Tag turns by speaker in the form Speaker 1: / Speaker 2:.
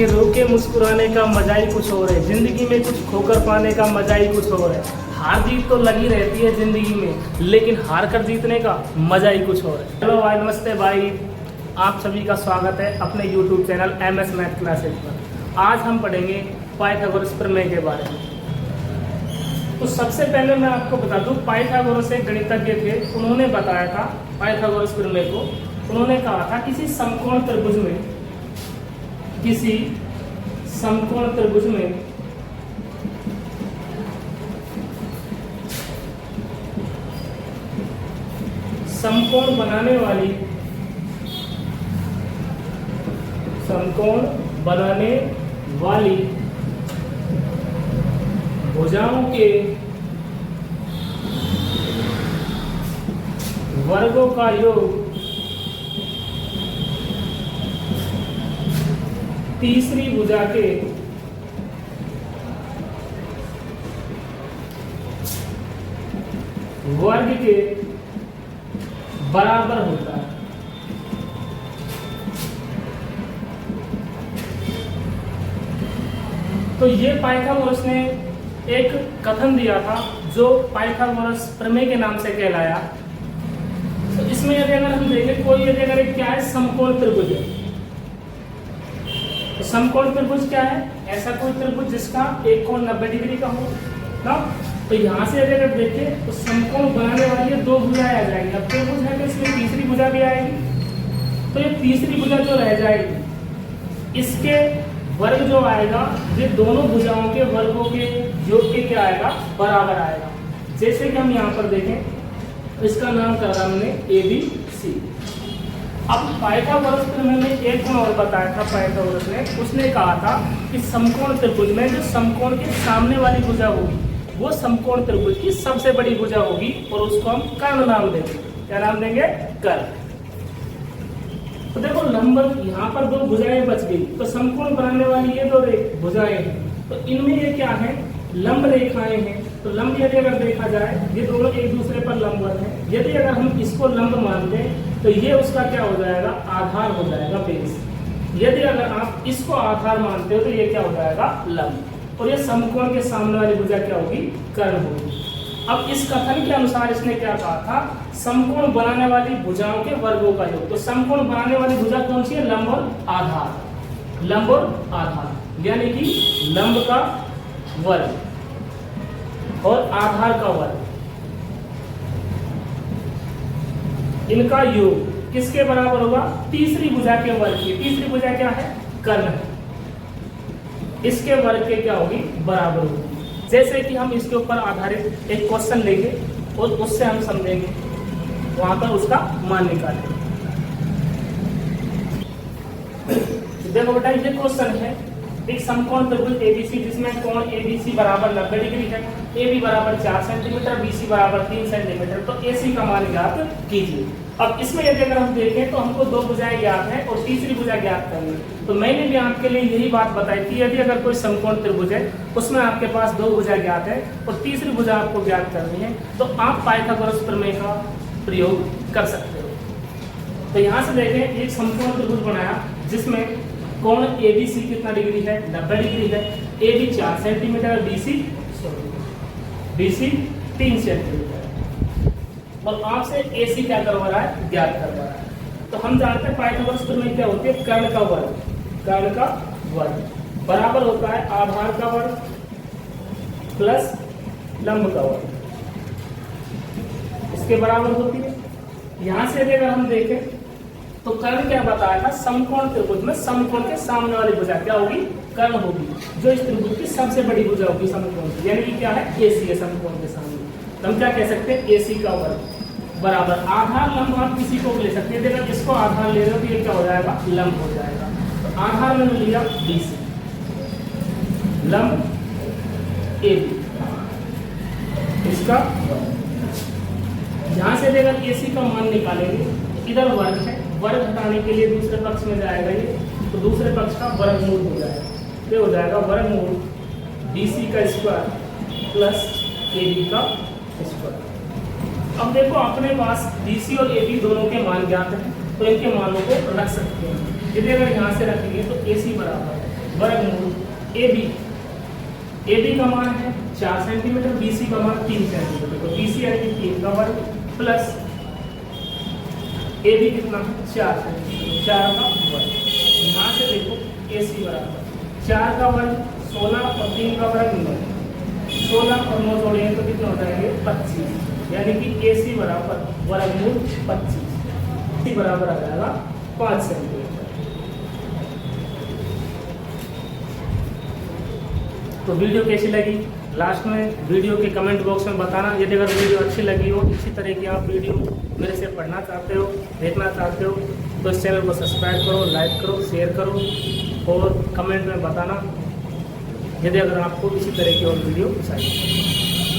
Speaker 1: कि रोके मुस्कुराने का मजा ही कुछ और है, जिंदगी में कुछ खोकर पाने का मजा ही कुछ और है। हार जीत तो लगी रहती है जिंदगी में, लेकिन हार कर जीतने का मजा ही कुछ और है। हेलो भाई, नमस्ते भाई, आप सभी का स्वागत है अपने YouTube channel MS math classes पर। आज हम पढ़ेंगे पाइथागोरस प्रमेय के बारे में। तो सबसे पहले मैं आपको बता दूं, पाइथागोरस एक गणितज्ञ थे, उन्होंने बताया था पाइथागोरस प्रमेय को। उन्होंने कहा था किसी समकोण त्रिभुज में समकोण बनाने वाली भुजाओं के वर्गों का योग तीसरी भुजा के वर्ग के बराबर होता है। तो ये पाइथागोरस ने एक कथन दिया था जो पाइथागोरस प्रमेय के नाम से कहलाया। तो इसमें यदि अगर हम देखें, कोई यदि अगर क्या है, समकोण त्रिभुज है। तो समकोण त्रिभुज क्या है? ऐसा कोई त्रिभुज जिसका एक कोण 90 डिग्री का हो ना। तो यहाँ से यदि अगर देखें तो समकोण बनाने वाली दो भुजाएं आ जाएंगी। अब त्रिभुज है तो इसमें तीसरी भुजा भी आएगी। तो ये तीसरी भुजा जो रह जाएगी, इसके वर्ग जो आएगा, ये दोनों भुजाओं के वर्गों के योग के क्या आएगा? बराबर आएगा। जैसे कि हम यहाँ पर देखें, इसका नाम कर रहा हमने ABC। अब पाइथागोरस प्रमेय में एक गुण और बताया था पाइथागोरस ने। उसने कहा था कि समकोण त्रिभुज में जो समकोण के सामने वाली भुजा होगी, वो समकोण त्रिभुज की सबसे बड़ी भुजा होगी और उसको हम कर्ण नाम देंगे। क्या नाम देंगे? कर्ण। तो देखो, लंब यहाँ पर दो भुजाएं बच गई, तो समकोण बनाने वाली ये दो भुजाएं हैं। तो इनमें ये क्या है? लंब रेखाएं हैं। तो लंब यदि अगर देखा जाए, ये दोनों एक दूसरे पर लंबवत हैं। यदि अगर हम इसको लंब मानते हैं तो ये उसका क्या हो जाएगा? आधार हो जाएगा, बेस। यदि अगर आप इसको आधार मानते हो तो ये क्या हो जाएगा? लंब। और ये समकोण के सामने वाली भुजा क्या होगी? कर्ण होगी। अब इस कथन के अनुसार इसने क्या कहा था? समकोण बनाने वाली भुजाओं के वर्गों का योग। तो समकोण बनाने वाली भुजा कौन सी है? लंब और आधार। लंब और आधार यानी कि लंब का वर्ग और आधार का वर्ग, इनका योग किसके बराबर होगा? तीसरी भुजा के वर्ग की। तीसरी भुजा क्या है? कर्ण। इसके वर्ग के क्या होगी? बराबर होगी। जैसे कि हम इसके ऊपर आधारित एक क्वेश्चन लेंगे और उससे हम समझेंगे, वहां पर उसका मान निकालेंगे। देखो बेटा, ये क्वेश्चन है, एक समकोण त्रिभुज ABC जिसमें कोण ABC बराबर 90 डिग्री है, AB बराबर 4 सेंटीमीटर, BC बराबर 3 सेंटीमीटर। तो AC का मान ज्ञात कीजिए। अब इसमें यदि अगर हम देखें तो हमको दो भुजाएं ज्ञात हैं और तीसरी भुजा ज्ञात करनी है। तो मैंने भी आपके लिए यही बात बताई थी, यदि अगर कोई समकोण त्रिभुज है, उसमें आपके पास दो भुजा ज्ञात है और तीसरी भुजा आपको ज्ञात करनी है, तो आप पाइथागोरस प्रमेय का प्रयोग कर सकते हो। तो यहाँ से देखें, एक समकोण त्रिभुज बनाया जिसमें कोण ABC कितना डिग्री है? 90 डिग्री है। AB 4 centimetre, BC 3 centimetre. और आपसे AC क्या करवा रहा है? ज्ञात करवा रहा है। तो हम जानते हैं पाइथागोरस प्रमेय क्या होती है? कर्ण का वर्ग। कर्ण का वर्ग बराबर होता है आधार का वर्ग प्लस लंब का वर्ग, इसके बराबर होती है। यहां से अगर हम देखें तो कर्ण क्या बताया था? समकोण त्रिभुज में समकोण के सामने वाली भुजा क्या होगी? कर्ण होगी, जो इस त्रिभुज की सबसे बड़ी भुजा होगी समकोण की। यानी कि क्या है? AC है समकोण के सामने। तो हम क्या कह सकते हैं? AC का वर्ग बराबर आधार लंब। आप किसी को ले सकते हैं, अगर इसको आधार ले रहे हो तो ये क्या हो जाएगा? लंब हो जाएगा। तो आधार मैंने लिया BC, लंब AB, इसका यहां से अगर AC का मान निकालेंगे, इधर वर्ग है, वर्ग हटाने के लिए दूसरे पक्ष में जाएगा ये, तो दूसरे पक्ष का वर्गमूल हो जाएगा। ये हो जाएगा वर्गमूल BC का स्क्वायर प्लस AB का स्क्वायर। अब देखो, अपने पास BC और AB दोनों के मान ज्ञात हैं, तो इनके मानों को रख सकते हैं। यदि अगर यहाँ से रखेंगे तो AC बराबर वर्गमूल ए बी का मान है 4 सेंटीमीटर, बी सी का मान 3 सेंटीमीटर, तो बी सी यानी कि 3 का वर्ग प्लस ए बी कितना है 4 सेंटीमीटर, 4 का वर्ग। यहाँ से देखो ए सी बराबर 4 का वर्ग 16 और 3 का वर्ग 9, 16 और 9 जोड़ेंगे तो कितना हो जाएंगे 25, यानी कि ए सी बराबर वर्गमूल 25, सी बराबर आ जाएगा 5 सेंटीमीटर। तो वीडियो कैसी लगी लास्ट में वीडियो के कमेंट बॉक्स में बताना। यदि अगर वीडियो अच्छी लगी हो, इसी तरह की आप वीडियो मेरे से पढ़ना चाहते हो, देखना चाहते हो, तो इस चैनल को सब्सक्राइब करो, लाइक करो, शेयर करो और कमेंट में बताना यदि अगर आपको इसी तरह की और वीडियो चाहिए।